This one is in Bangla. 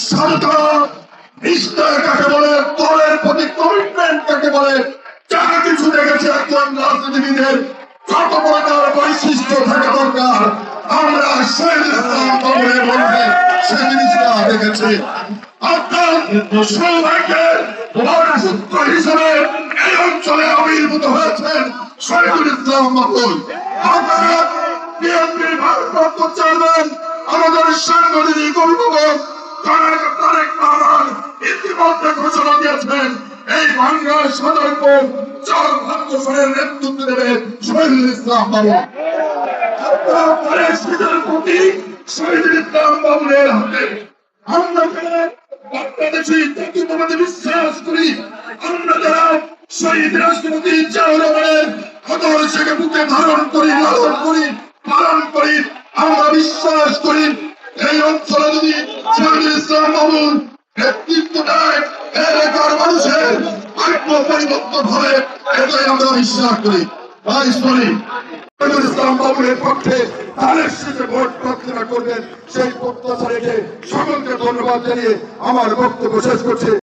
স্বাধীনতা নিষ্ঠা কাকে বলে, দলের প্রতি কমিটমেন্ট কাকে বলে, যা কিছু দেখেছে একজন রাজনীতিবিদের কত বড় তার বৈশিষ্ট্য থাকা দরকার, আমরা শহীদ ইসলাম বাবুরের মধ্যে সে জিনিসটা দেখেছি। আপনার সৌভাগ্যের সূত্র হিসেবে এই অঞ্চলে আবির্ভূত হয়েছেন শহীদুল ইসলাম বাবুল। আপনারা বিএনপির ভারপ্রাপ্ত চেয়ারম্যান আমাদের সাংগঠনিক অভিভাবক তারেক রহমান ইতিমধ্যে ঘোষণা দিয়েছেন এই ভাঙ্গার সদরপুর চার ভাগ্যসরের নেতৃত্ব দেবে শহীদুল ইসলাম বাবু। আপনার শীতের প্রতি শহীদুল ইসলাম বাবুরের হাতে আমরা বাংলাদেশি জাতীয়তাবাদী বিশ্বাস করি। আমরা যারা শহীদ রাষ্ট্রপতি জিয়াউর রহমানের আদর্শকে বুকে ধারণ করি, লালন করি, পালন করি, আমরা বিশ্বাস করি এই অঞ্চলে যদি শহীদুল ইসলাম বাবুর নেতৃত্ব দেয় এলাকার মানুষের ভাগ্য পরিবর্তন হবে, এটাই আমরা বিশ্বাস করি। তাই শহীদুল ইসলাম বাবুরের পক্ষে তাদের শেষে ভোট প্রার্থনা করবেন সেই প্রত্যাশা রেখে সকলকে ধন্যবাদ জানিয়ে আমার বক্তব্য শেষ করছি।